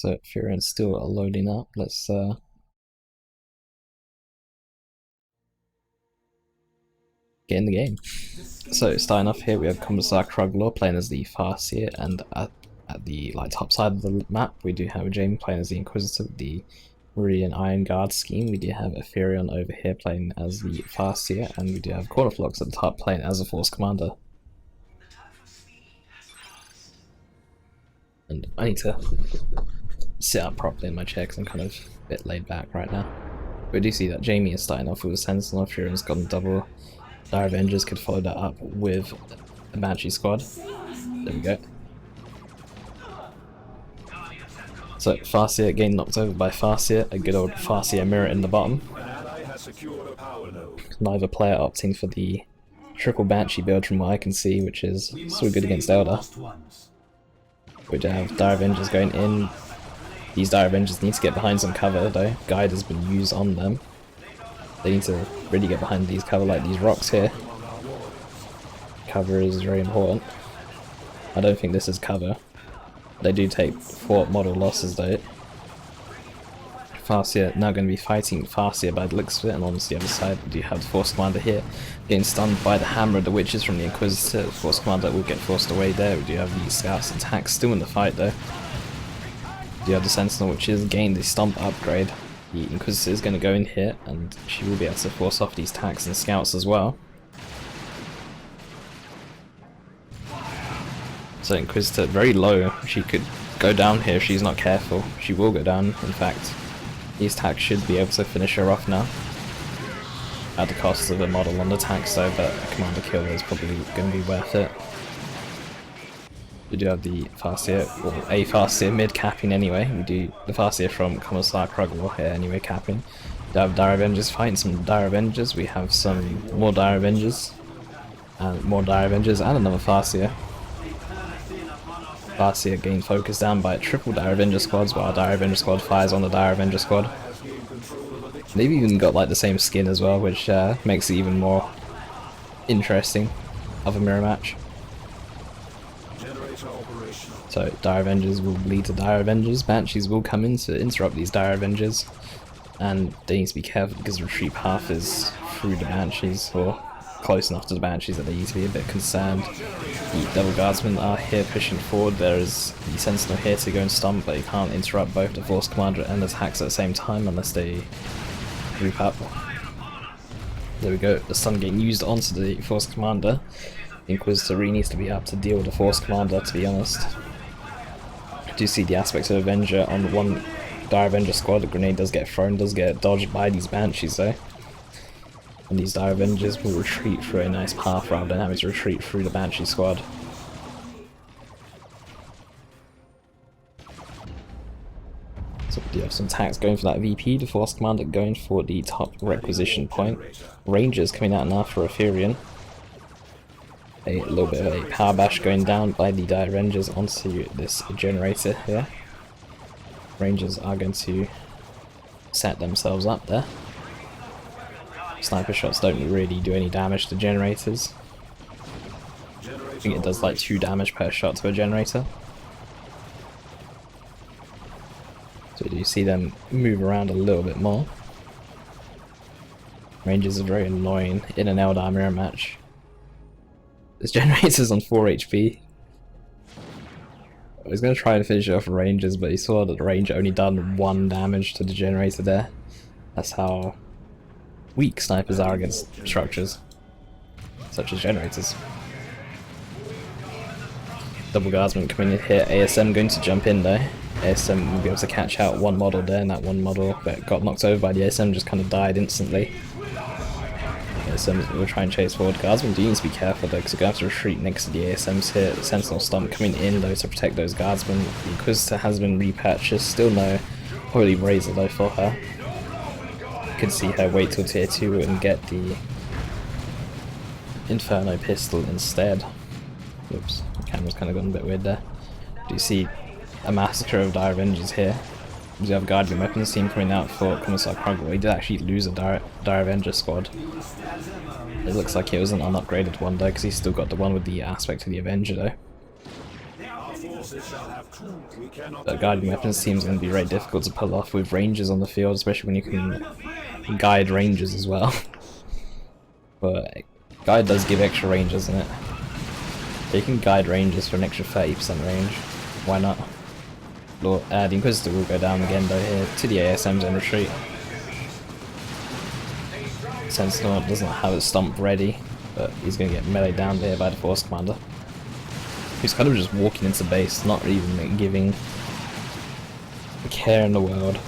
So Aetherion still loading up. Let's get in the game. So starting off here, we have Commissar Kruglor playing as the Farseer, and at the top side of the map, we do have Jamie playing as the Inquisitor with the Meridian Iron Guard scheme. We do have Aetherion over here playing as the Farseer, and we do have Cornerflocks at the top playing as a Force Commander. And I need to sit up properly in my chair because I'm kind of a bit laid back right now. We do see that Jamie is starting off with a Sentinel. Aetherian's got a double. Dire Avengers could follow that up with a Banshee squad. There we go. So Farseer getting knocked over by Farseer, a good old Farseer mirror in the bottom. Neither player opting for the triple Banshee build from what I can see, which is so good against Elder. We do have Dire Avengers going in. These Dire Avengers need to get behind some cover though. Guide has been used on them. They need to really get behind these cover, like these rocks here. Cover is very important. I don't think this is cover. They do take 4 model losses though. Farseer now going to be fighting Farseer by the looks of it, and on the other side we do have the Force Commander here getting stunned by the Hammer of the Witches from the Inquisitor. The Force Commander will get forced away there. We do have the Scouts attacks still in the fight though. We do have the Sentinel, which is gained the Stomp upgrade. The Inquisitor is going to go in here, and she will be able to force off these attacks and Scouts as well. So Inquisitor very low, she could go down here if she's not careful. She will go down, in fact. These attacks should be able to finish her off now. At the cost of a model on the attacks though, but a Commander kill is probably going to be worth it. We do have the Farseer, or a Farseer mid capping anyway. We do the Farseer from Commissar Kruglor here anyway capping. We have Dire Avengers fighting some Dire Avengers. We have some more Dire Avengers. And more Dire Avengers and another Farseer. Farseer getting focused down by triple Dire Avenger squads, while Dire Avenger squad fires on the Dire Avenger squad. They've even got like the same skin as well, which makes it even more interesting of a mirror match. So Dire Avengers will lead to Dire Avengers. Banshees will come in to interrupt these Dire Avengers, and they need to be careful because the retreat path is through the Banshees, or close enough to the Banshees that they need to be a bit concerned. The Devil Guardsmen are here pushing forward. There is the Sentinel here to go and stomp, but you can't interrupt both the Force Commander and the attacks at the same time unless they group up. There we go, the stun getting used onto the Force Commander. The Inquisitor really needs to be up to deal with the Force Commander, to be honest. I do see the aspects of Avenger on one Dire Avenger squad. The grenade does get thrown, does get dodged by these Banshees though. And these Dire Avengers will retreat through a nice path rather than having to retreat through the Banshee squad. So we do have some attacks going for that VP, the Force Commander going for the top requisition point. Rangers coming out now for Aetherion. A little bit of a power bash going down by the Dire Avengers onto this generator here. Rangers are going to set themselves up there. Sniper shots don't really do any damage to generators. I think it does like 2 damage per shot to a generator. So you see them move around a little bit more. Rangers are very annoying in an Eldar mirror match. This generator's on 4 HP. I was going to try and finish it off with Rangers, but he saw that the Ranger only done 1 damage to the generator there. That's how weak snipers are against structures, such as generators. Double Guardsman coming in here, ASM going to jump in though. ASM will be able to catch out one model there, and that one model that got knocked over by the ASM just kind of died instantly. ASM will try and chase forward. Guardsmen do need to be careful though, because you're going to have to retreat next to the ASMs here. The Sentinel Stomp coming in though to protect those Guardsmen. The Inquisitor has been repurchased, still no Holy Razor though for her. You can see her wait till tier 2 and get the Inferno pistol instead. Oops, the camera's kind of gone a bit weird there. Do you see a massacre of Dire Avengers here? We have Guardian Weapons team coming out for Commissar Kruglor. He did actually lose a Dire Avenger squad. It looks like it was an unupgraded one though, because he's still got the one with the aspect of the Avenger though. The guiding weapons seems going to be very difficult to pull off with rangers on the field, especially when you can guide rangers as well. But guide does give extra range, doesn't it? You can guide rangers for an extra 30% range. Why not? The Inquisitor will go down again though here to the ASMs and retreat. Sentinel doesn't have his stomp ready, but he's going to get meleeed down there by the Force Commander. He's kind of just walking into base, not even giving a care in the world.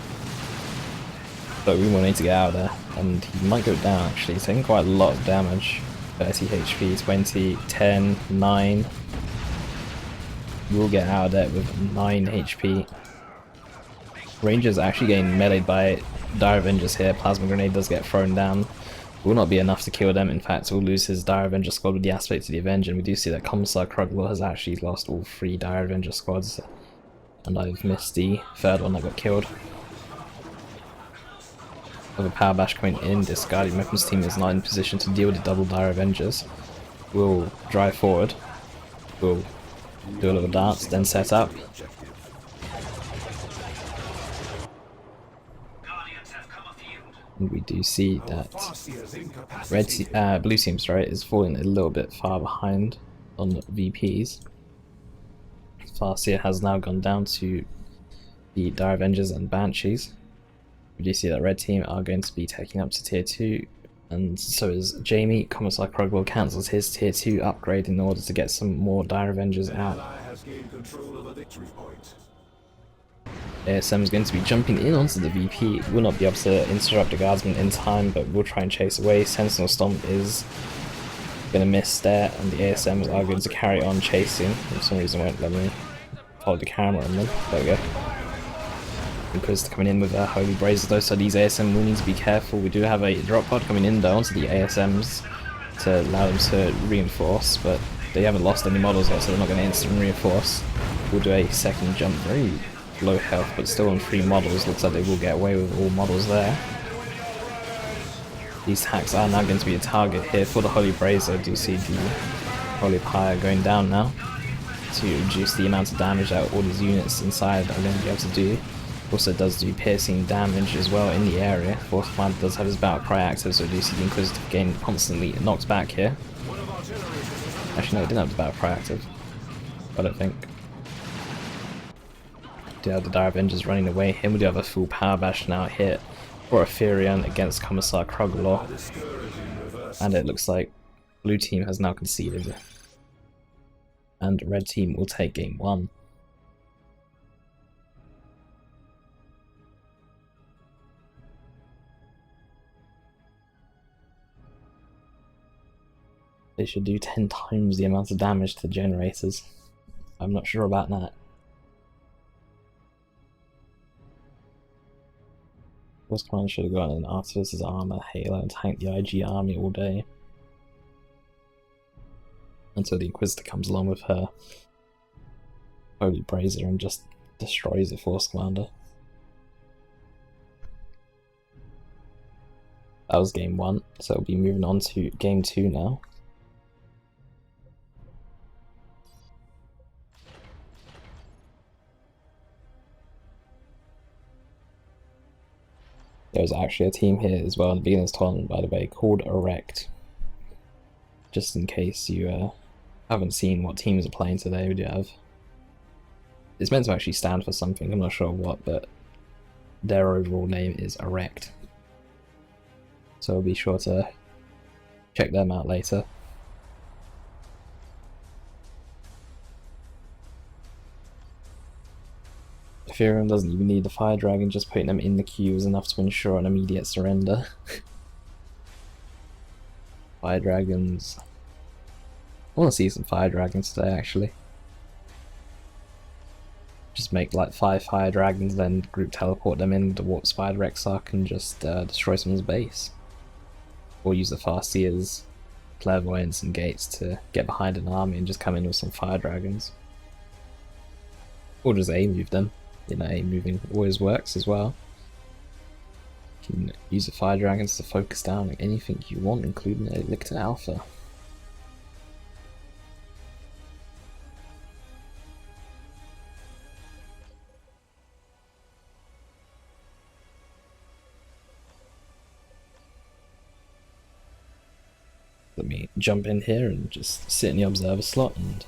But we will need to get out of there, and he might go down actually. He's taking quite a lot of damage. 30 HP, 20, 10, 9. We'll get out of there with 9 HP. Rangers actually getting meleeed by Dire Avengers here. Plasma Grenade does get thrown down. Will not be enough to kill them. In fact, we'll lose his Dire Avenger squad with the aspect of the Avenger. And we do see that Commissar Kruglor has actually lost all 3 Dire Avenger squads. And I've missed the 3rd one that got killed. With a power bash coming in, this guardian weapons team is not in position to deal with the double Dire Avengers. We'll drive forward. We'll do a little dance, then set up. And we do see that blue team is falling a little bit far behind on the VPs. Farseer has now gone down to the Dire Avengers and Banshees. We do see that red team are going to be taking up to tier 2, and so is Jamie. Commissar Kruglor cancels his tier 2 upgrade in order to get some more Dire Avengers out. ASM is going to be jumping in onto the VP. Will not be able to interrupt the guardsman in time, but we'll try and chase away. Sentinel Stomp is going to miss there, and the ASMs are going to carry on chasing. For some reason won't let me follow the camera on them. There we go. Inquisitor coming in with a Holy Brazier though, so these ASM will need to be careful. We do have a drop pod coming in though onto the ASMs to allow them to reinforce, but they haven't lost any models yet, so they're not going to instant reinforce. We'll do a second jump, very low health, but still on 3 models. Looks like they will get away with all models there. These hacks are now going to be a target here for the Holy Brazier. Do you see the Holy Pyre going down now to reduce the amount of damage that all these units inside are going to be able to do. Also does do piercing damage as well in the area. Force Commander does have his battle cry active, so do you see the Inquisitor getting constantly knocked back here. Actually no, it didn't have the battle cry active, I don't think. Do have the Dire Avengers running away here. We do have a full power bash now hit for Aetherion against Commissar Kruglor. And it looks like blue team has now conceded. And red team will take game 1. They should do 10 times the amount of damage to generators. I'm not sure about that. Force Commander should have gotten an Artificer's Armor, Halo, and tanked the IG army all day. Until the Inquisitor comes along with her Holy Brazier and just destroys the Force Commander. That was game 1, so we'll be moving on to game 2 now. There's actually a team here as well in the beginner's tournament, by the way, called Erect. Just in case you haven't seen what teams are playing today, we do have... It's meant to actually stand for something, I'm not sure what, but their overall name is Erect. So be sure to check them out later. Aetherion doesn't even need the Fire Dragon, just putting them in the queue is enough to ensure an immediate surrender. Fire Dragons. I want to see some Fire Dragons today, actually. Just make like 5 Fire Dragons, then group teleport them in the Warp Spider Exarch and just destroy someone's base. Or use the Farseer's Clairvoyance and Gates to get behind an army and just come in with some Fire Dragons. Or just A-move them. You know, A-moving always works as well. You can use the Fire Dragons to focus down on anything you want, including a Lictor Alpha. let me jump in here and just sit in the observer slot and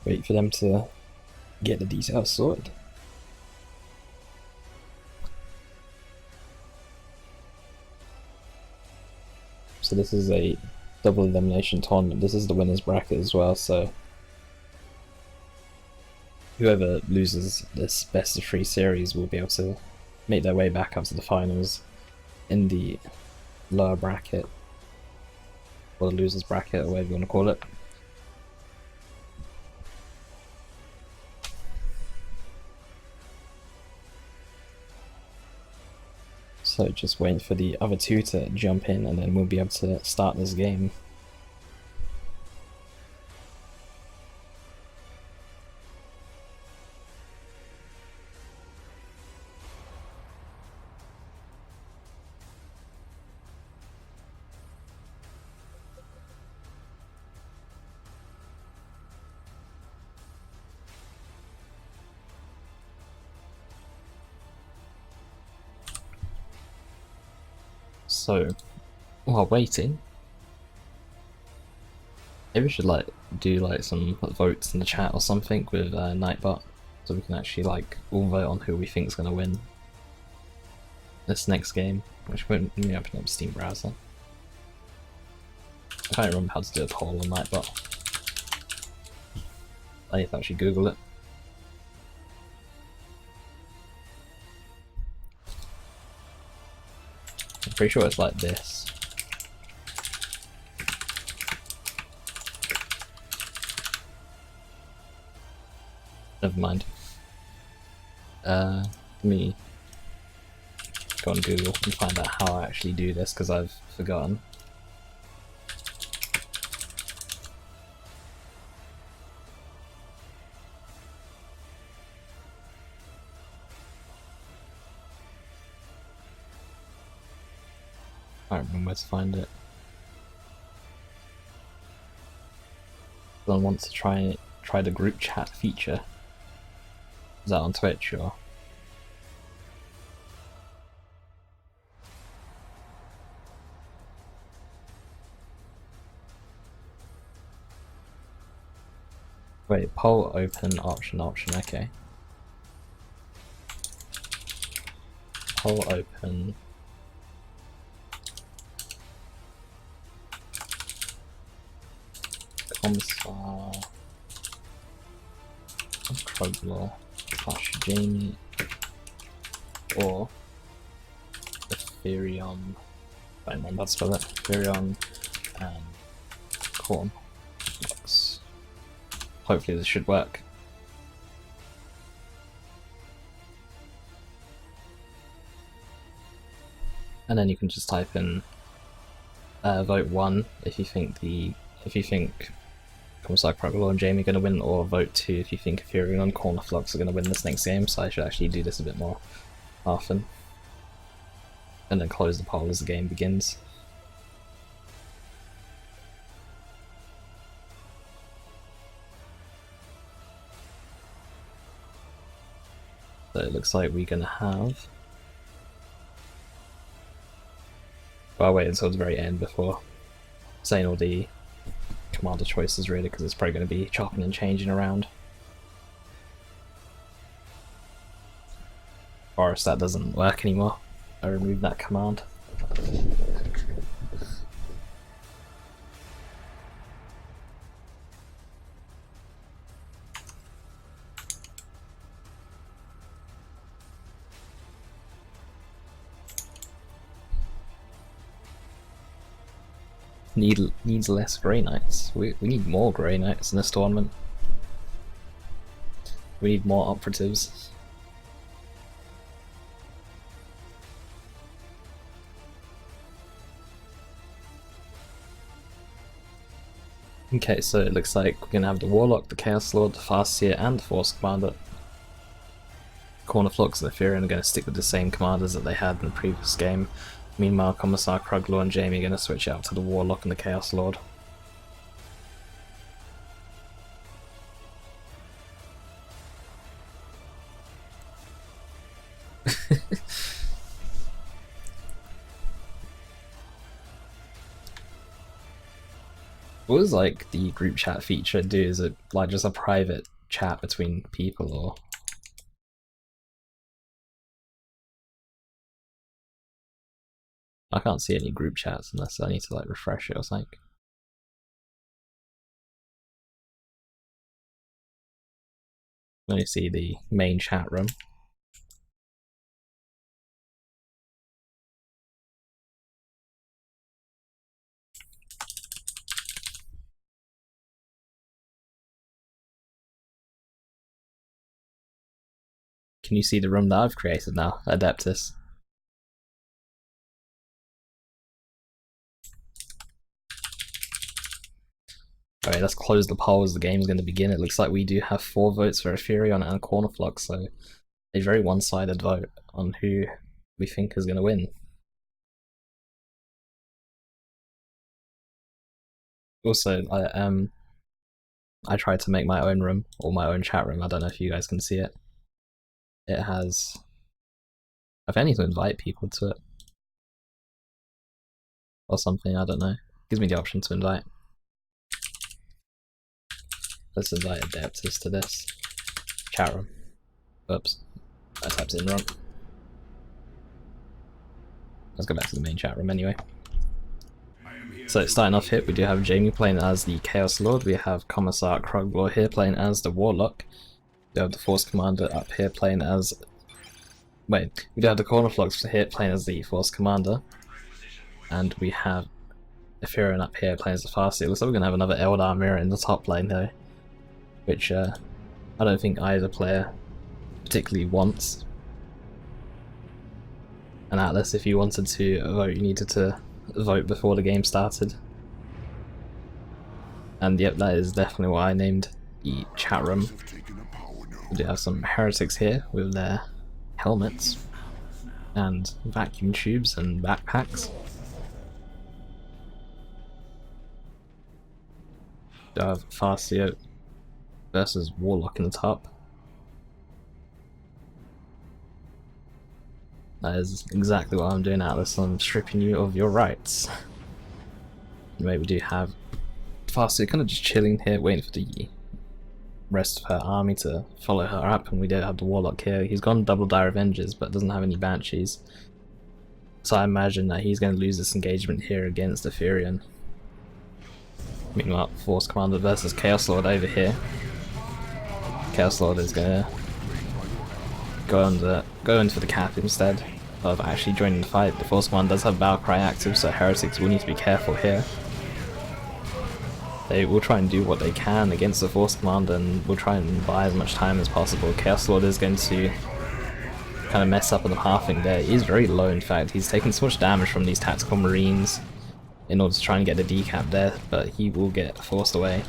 wait for them to get the details sorted. So this is a double elimination tournament. This is the winner's bracket as well, so whoever loses this best of 3 series will be able to make their way back up to the finals in the lower bracket, or the loser's bracket, or whatever you want to call it. So just waiting for the other two to jump in and then we'll be able to start this game. So, while waiting, maybe we should do some votes in the chat or something with Nightbot, so we can actually all vote on who we think is going to win this next game. Which won't let me open up Steam browser. I can't remember how to do a poll on Nightbot. I need to actually Google it. I'm pretty sure it's like this. Never mind. Let me go on Google and find out how I actually do this, because I've forgotten. I don't remember where to find it. Someone wants to try the group chat feature. Is that on Twitch or? Wait, poll open option, okay. Poll open. Commissar, Kruglor, Jamie, or Aetherion. I don't remember how to spell it. Aetherion and Corn. Hopefully this should work. And then you can just type in vote 1 if you think Commissar, Kruglor and Jamie are going to win, or vote 2 if you think Aetherion and Cornflux are going to win this next game, so I should actually do this a bit more often. And then close the poll as the game begins. So it looks like we're going to have... Well, I'll wait until the very end before saying all the commander choices really, because it's probably going to be chopping and changing around. Horus, that doesn't work anymore. I removed that command. Needs less Grey Knights. We need more Grey Knights in this tournament. We need more operatives. Okay, so it looks like we're gonna have the Warlock, the Chaos Lord, the Farseer, and the Force Commander. Cornflux and Aetherion are gonna stick with the same commanders that they had in the previous game. Meanwhile, Commissar, Kruglor and Jamie are going to switch out to the Warlock and the Chaos Lord. What does like the group chat feature do? Is it like just a private chat between people, or? I can't see any group chats unless I need to like refresh it or something. I only see the main chat room. Can you see the room that I've created now, Adeptus? Alright, let's close the poll as the game's going to begin. It looks like we do have 4 votes for Aetherion and Cornerflux, so a very one-sided vote on who we think is going to win. Also, I tried to make my own room, or my own chat room. I don't know if you guys can see it. It has... I need to invite people to it. Or something, I don't know. It gives me the option to invite. Let's invite Adeptus to this chat room. Oops, I typed in wrong. Let's go back to the main chat room anyway. So starting off here, we do have Jamie playing as the Chaos Lord. We have Commissar Kruglor here playing as the Warlock. We have the Force Commander up here playing as... Wait, we do have the Cornerflux here playing as the Force Commander. And we have Aetherion up here playing as the Farseer. Looks like we're going to have another Eldar mirror in the top lane though, which I don't think either player particularly wants. And Atlas, if you wanted to vote, you needed to vote before the game started. And yep, that is definitely why I named the chat room. We do have some heretics here with their helmets and vacuum tubes and backpacks. We do have Farseer versus Warlock in the top. That is exactly what I'm doing, Atlas. I'm stripping you of your rights. Anyway, we do have Farseer kind of just chilling here, waiting for the rest of her army to follow her up, and we do have the Warlock here. He's gone double Dire Avengers, but doesn't have any Banshees. So I imagine that he's going to lose this engagement here against Aetherion. Meanwhile, Force Commander versus Chaos Lord over here. Chaos Lord is going to go in for the cap instead of actually joining the fight. The Force Command does have Battle Cry active, so heretics will need to be careful here. They will try and do what they can against the Force Command and will try and buy as much time as possible. Chaos Lord is going to kind of mess up on the pathing there. He's very low, in fact. He's taken so much damage from these tactical marines in order to try and get the decap there, but he will get forced away.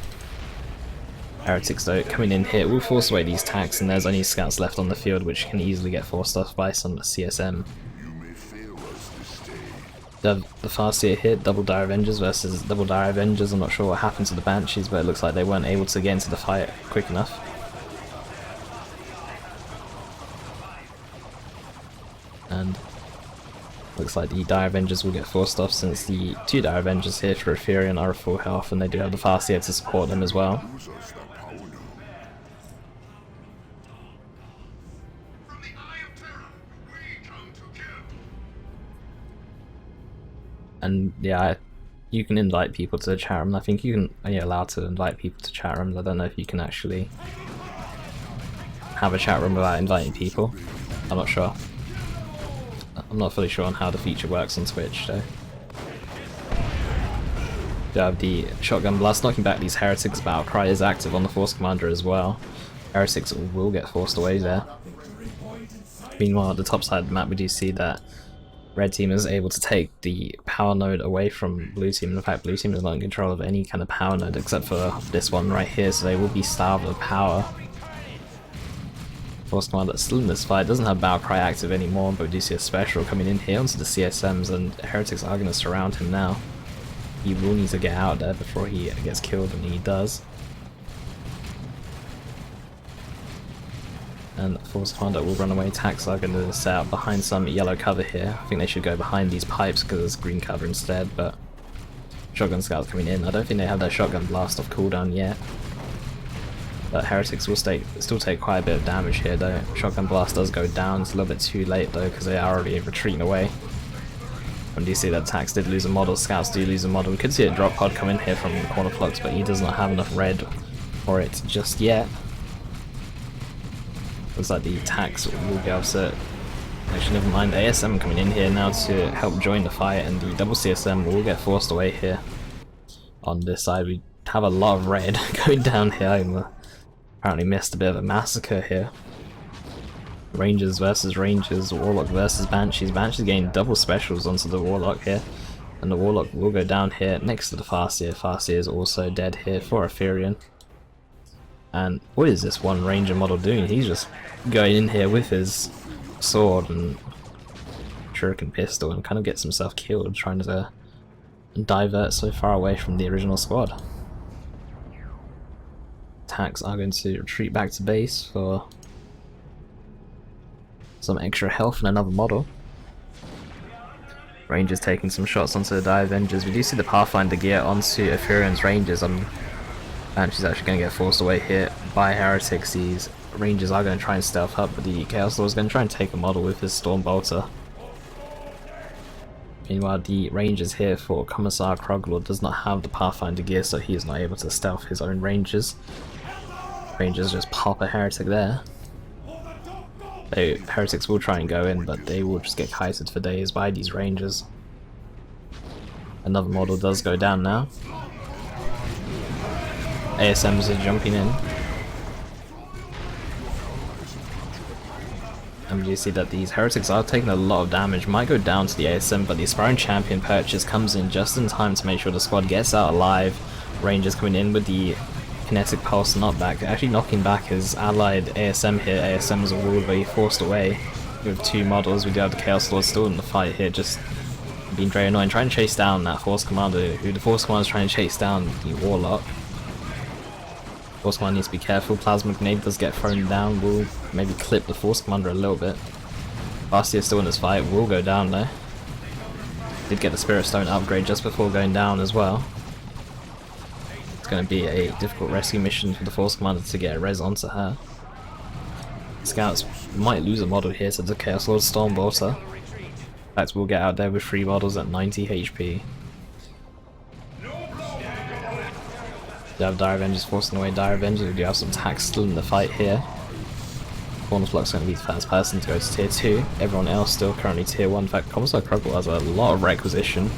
Heretics though coming in here will force away these tanks, and there's only scouts left on the field which can easily get forced off by some CSM. The Farseer here, double Dire Avengers versus double Dire Avengers. I'm not sure what happened to the Banshees, but it looks like they weren't able to get into the fight quick enough. And looks like the Dire Avengers will get forced off, since the 2 Dire Avengers here for Aetherion are full health, and they do have the Farseer to support them as well. And yeah, you can invite people to the chat room. I think you're allowed to invite people to chat rooms. I don't know if you can actually have a chat room without inviting people. I'm not sure. I'm not fully sure on how the feature works on Twitch, so. You have the Shotgun Blast knocking back these heretics. Battle Cry is active on the Force Commander as well. Heretics will get forced away there. Meanwhile, at the top side of the map, we do see that Red Team is able to take the power node away from Blue Team. In fact, Blue Team is not in control of any kind of power node except for this one right here, so they will be starved of power. Force Commander still in this fight, doesn't have Battle Cry active anymore, but we do see a special coming in here onto the CSMs, and Heretics are going to surround him now. He will need to get out there before he gets killed, and he does. And Force Commander will run away. Tanks are going to set out behind some yellow cover here. I think they should go behind these pipes because there's green cover instead, but shotgun scouts coming in. I don't think they have their shotgun blast off cooldown yet. But heretics will still take quite a bit of damage here though. Shotgun blast does go down, it's a little bit too late though because they are already retreating away. When do you see that attacks did lose a model, scouts do lose a model. We could see a drop pod come in here from Corner Flux, but he does not have enough red for it just yet. Looks like the attacks will be able to... Actually, never mind. ASM coming in here now to help join the fight, and the double CSM will get forced away here. On this side, we have a lot of red going down here. I apparently missed a bit of a massacre here. Rangers versus Rangers, Warlock versus Banshees. Banshees getting double specials onto the Warlock here, and the Warlock will go down here next to the Farseer. Farseer is also dead here for Aetherion. And what is this one Ranger model doing? He's just going in here with his sword and shuriken pistol and kind of gets himself killed trying to divert so far away from the original squad. Attacks are going to retreat back to base for some extra health and another model. Rangers taking some shots onto the Dire Avengers. We do see the Pathfinder gear onto Aetherion's Rangers. Banshee's actually going to get forced away here by heretics. These Rangers are going to try and stealth up, but the Chaos Lord is going to try and take a model with his Storm Bolter. Meanwhile, the Rangers here for Commissar Kruglor does not have the Pathfinder gear, so he is not able to stealth his own Rangers. Rangers just pop a heretic there. Heretics will try and go in, but they will just get kited for days by these Rangers. Another model does go down now. ASMs are jumping in. And you see that these heretics are taking a lot of damage. Might go down to the ASM, but the Aspiring Champion purchase comes in just in time to make sure the squad gets out alive. Rangers coming in with the Kinetic Pulse knockback, actually knocking back his allied ASM here. ASM is all the way forced away with two models. We do have the Chaos Lord still in the fight here, just being very annoying, trying to chase down that Force Commander, who the Force Commander is trying to chase down the Warlock. Force Commander needs to be careful. Plasma Grenade does get thrown down, will maybe clip the Force Commander a little bit. Farseer still in this fight, will go down though. Did get the Spirit Stone upgrade just before going down as well. It's going to be a difficult rescue mission for the Force Commander to get a res onto her. Scouts might lose a model here to the Chaos Lord Storm Bolter. In fact, we'll get out there with 3 models at 90 HP. We have Dire Avengers forcing away Dire Avengers. We do have some attacks still in the fight here. Corner Flux is going to be the first person to go to tier 2. Everyone else still currently tier 1. In fact, Commissar Kruglor has a lot of requisition.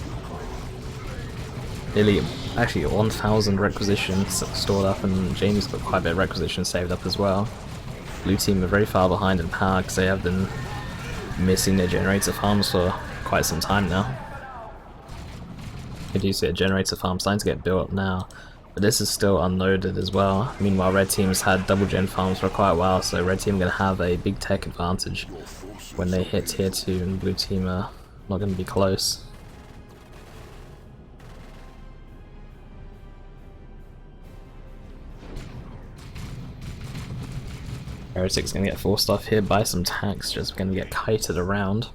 Nearly, actually 1,000 requisitions stored up, and Jamie's got quite a bit of requisition saved up as well. Blue team are very far behind in power because they have been missing their generator farms for quite some time now. We do see a generator farm starting to get built up now, but this is still unloaded as well. Meanwhile, red team's had double gen farms for quite a while, so red team are going to have a big tech advantage when they hit tier 2, and blue team are not going to be close. Heretic's going to get forced off here by some tanks, just going to get kited around.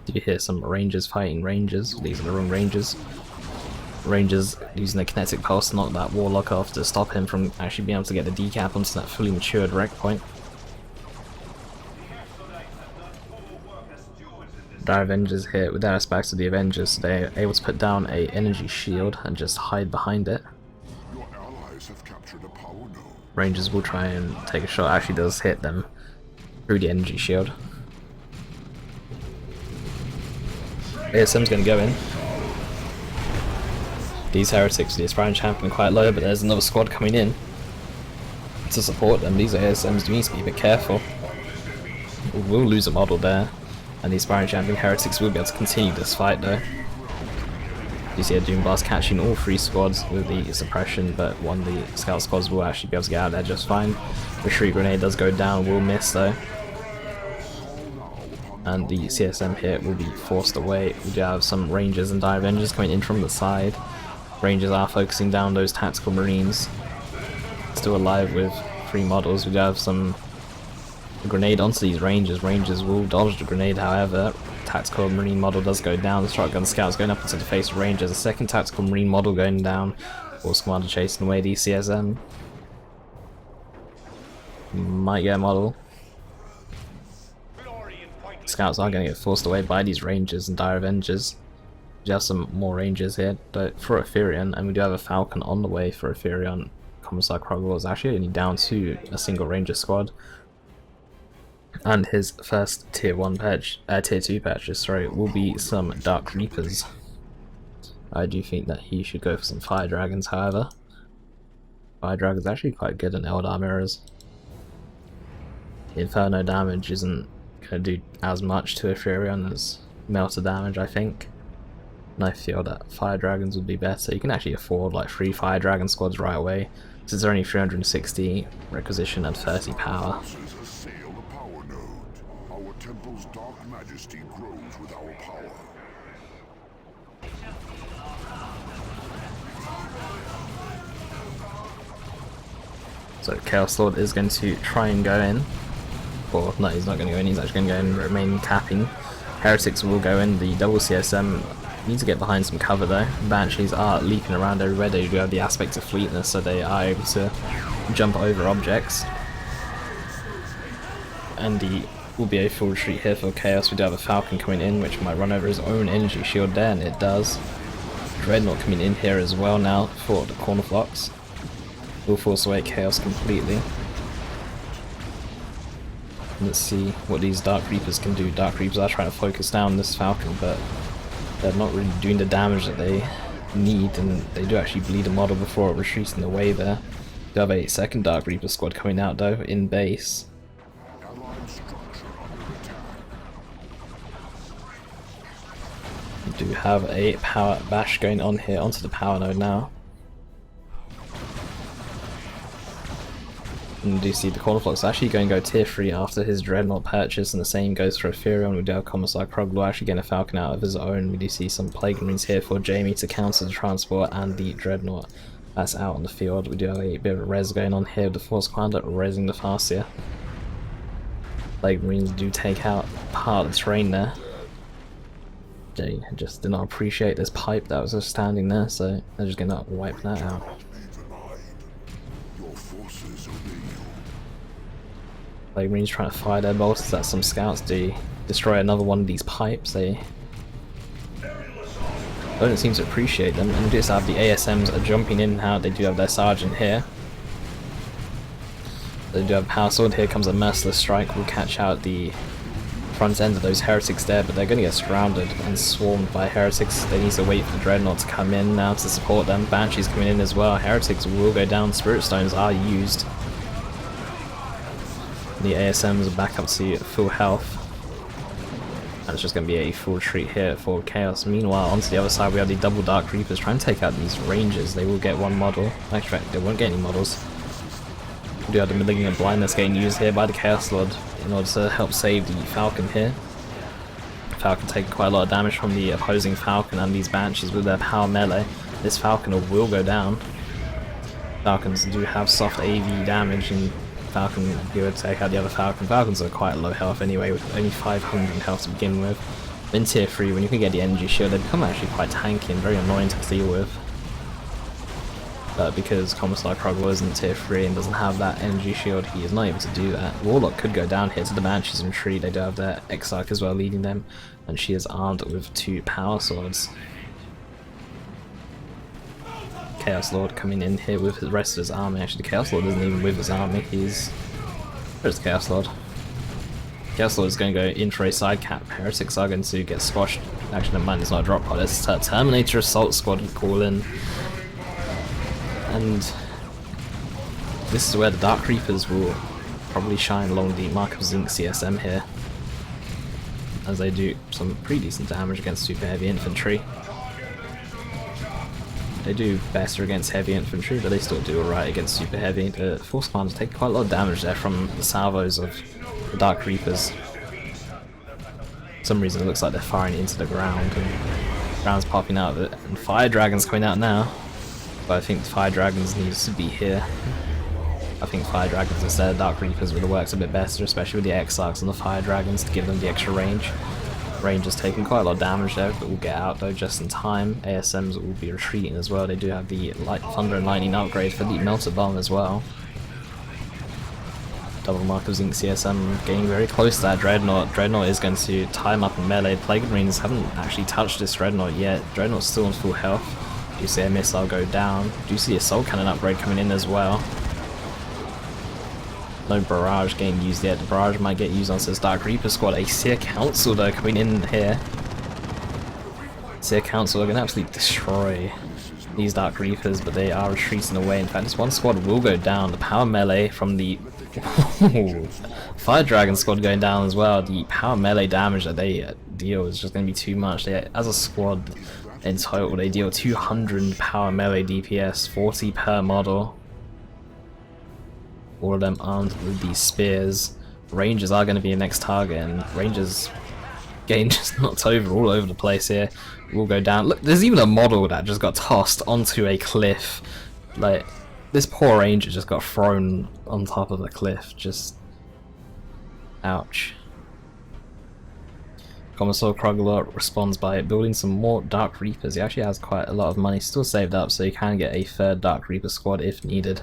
Do you hear some Rangers fighting Rangers? These are the wrong Rangers. Rangers using the Kinetic Pulse to knock that Warlock off to stop him from actually being able to get the decap onto that fully matured wreck point. Dire Avengers here with their aspects of the Avengers, so they're able to put down a energy shield and just hide behind it. Rangers will try and take a shot, actually does hit them through the energy shield. ASM's going to go in. These heretics, the Aspiring Champion, quite low, but there's another squad coming in to support them. These ASMs do need to be a bit careful. We'll lose a model there, and the Aspiring Champion heretics will be able to continue this fight though. You see a Doom Blast catching all 3 squads with the suppression, but one of the scout squads will actually be able to get out there just fine. The Shriek Grenade does go down, will miss though. And the CSM here will be forced away. We do have some Rangers and Dire Avengers coming in from the side. Rangers are focusing down those tactical marines. Still alive with 3 models. We do have some grenade onto these Rangers. Rangers will dodge the grenade, however. tactical marine model does go down. The shotgun scouts going up into the face of rangers. A second tactical marine model going down. Force commander chasing away the CSM. Might get a model. Scouts are going to get forced away by these rangers and dire avengers. We do have some more rangers here for Aetherion, and we do have a falcon on the way for Aetherion. Commissar Kruglor is actually only down to a single ranger squad. And his first tier 2 purchase, will be some Dark Reapers. I do think that he should go for some Fire Dragons, however. Fire Dragons actually quite good in Eldar mirrors. The Inferno damage isn't going to do as much to Aetherion as Melter damage, I think. And I feel that Fire Dragons would be better. You can actually afford like 3 Fire Dragon squads right away, since they're only 360 requisition and 30 power. Temple's dark majesty grows with our power. So Chaos Lord is going to try and go in. Or no, he's not going to go in, he's actually going to go in and remain capping. Heretics will go in, the double CSM need to get behind some cover though. Banshees are leaping around everywhere, they do have the aspect of fleetness, so they are able to jump over objects. And the will be a full retreat here for Chaos. We do have a Falcon coming in, which might run over his own energy shield there, and it does. Dreadnought coming in here as well now for the corner flocks. Will force away Chaos completely. Let's see what these Dark Reapers can do. Dark Reapers are trying to focus down this Falcon, but they're not really doing the damage that they need, and they do actually bleed a model before retreating away there. We do have a second Dark Reaper squad coming out though, in base. We do have a power bash going on here onto the power node now. And we do see the corner flocks actually going to go tier 3 after his Dreadnought purchase, and the same goes for Aetherion. We do have Commissar Kruglor actually getting a Falcon out of his own. We do see some Plague Marines here for Jamie to counter the transport and the Dreadnought that's out on the field. We do have a bit of a res going on here with the Force Commander resing the Farseer. Plague Marines do take out part of the terrain there. They just did not appreciate this pipe that was just standing there, so they're just gonna wipe that out. Plague Marines trying to fire their bolters at some scouts to destroy another one of these pipes. They don't seem to appreciate them, and we just have the ASMs are jumping in and out. They do have their sergeant here. They do have Power Sword. Here comes a Merciless Strike. Will catch out the front end of those heretics there, but they're going to get surrounded and swarmed by heretics. They need to wait for the Dreadnought to come in now to support them. Banshees coming in as well. Heretics will go down. Spirit Stones are used. The ASMs are back up to full health. And it's just going to be a full retreat here for Chaos. Meanwhile, onto the other side we have the double Dark Reapers trying to take out these Rangers. They will get one model. Actually, they won't get any models. We do have the Malignant Blindness getting used here by the Chaos Lord in order to help save the Falcon here. Falcon taking quite a lot of damage from the opposing Falcon and these Banshees with their power melee. This Falcon will go down. Falcons do have soft AV damage, and Falcon will be able to take out the other Falcon. Falcons are quite low health anyway, with only 500 health to begin with. In tier 3, when you can get the energy shield, they become actually quite tanky and very annoying to deal with. But because Commissar Kruglor isn't tier 3 and doesn't have that energy shield, he is not able to do that. Warlock could go down here to the Banshees and retreat. They do have their Exarch as well leading them, and she is armed with 2 power swords. Chaos Lord coming in here with the rest of his army. Actually, the Chaos Lord isn't even with his army. Where's the Chaos Lord? Chaos Lord is going to go in for a side cap. Heretics are going to get squashed. Actually, never mind, it's not a drop pod. It's a Terminator Assault Squad to call in. And this is where the Dark Reapers will probably shine along the Mark of Zinc CSM here, as they do some pretty decent damage against super heavy infantry. They do better against heavy infantry, but they still do alright against super heavy. The Force Commanders take quite a lot of damage there from the salvos of the Dark Reapers. For some reason it looks like they're firing into the ground, and ground's popping out of it. And Fire Dragon's coming out now, but I think Fire Dragons needs to be here. I think Fire Dragons instead of Dark Reapers would have worked a bit better, especially with the Exarchs and the Fire Dragons to give them the extra range. Rangers taking quite a lot of damage there, but will get out though just in time. ASMs will be retreating as well. They do have the Thunder and Lightning upgrade for the Melted Bomb as well. Double Mark of Zinc CSM getting very close to that Dreadnought. Dreadnought is going to tie him up in melee. Plague Marines haven't actually touched this Dreadnought yet. Dreadnought's still on full health. Do see a missile go down. Do see a Soul Cannon upgrade coming in as well. No barrage getting used yet. The barrage might get used onto this Dark Reaper squad. A Seer Council though coming in here. Seer Council are going to absolutely destroy these Dark Reapers, but they are retreating away. In fact, this one squad will go down. The power melee from the Fire Dragon squad going down as well. The power melee damage that they deal is just going to be too much. They, as a squad in total, they deal 200 power melee DPS, 40 per model. All of them armed with these spears. Rangers are going to be a next target, and Rangers getting just knocked over all over the place here. Will go down. Look, there's even a model that just got tossed onto a cliff. Like, this poor Ranger just got thrown on top of a cliff. Just ouch. Commissar Kruglor responds by building some more Dark Reapers. He actually has quite a lot of money still saved up, so he can get a third Dark Reaper squad if needed.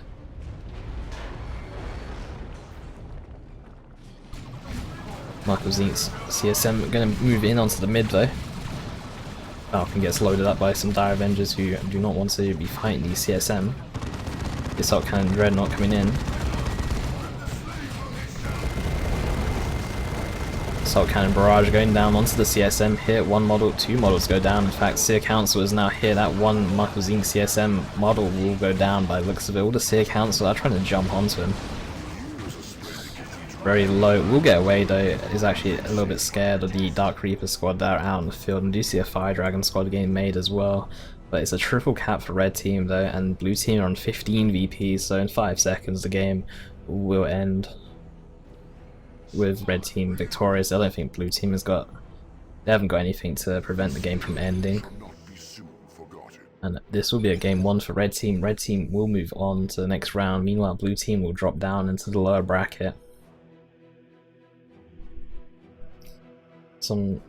Michael Zink's CSM going to move in onto the mid though. Falcon gets loaded up by some Dire Avengers who do not want to be fighting the CSM. The Assault Cannon Dreadnought coming in. Assault Cannon Barrage going down onto the CSM. Hit one model, two models go down. In fact, Seer Council is now here. That one Michael Zink CSM model will go down by the looks of it. All the Seer Council are trying to jump onto him. Very low. Will get away though. Is actually a little bit scared of the Dark Reaper squad that are out in the field, and do see a Fire Dragon squad getting made as well. But it's a triple cap for red team though, and blue team are on 15 VPs, so in 5 seconds the game will end with red team victorious. I don't think blue team has got... They haven't got anything to prevent the game from ending. And this will be a game 1 for red team. Red team will move on to the next round. Meanwhile, blue team will drop down into the lower bracket. Some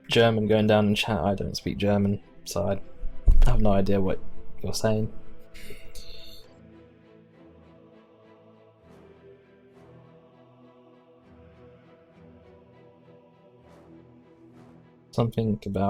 German going down in chat. I don't speak German, so I have no idea what you're saying. Something about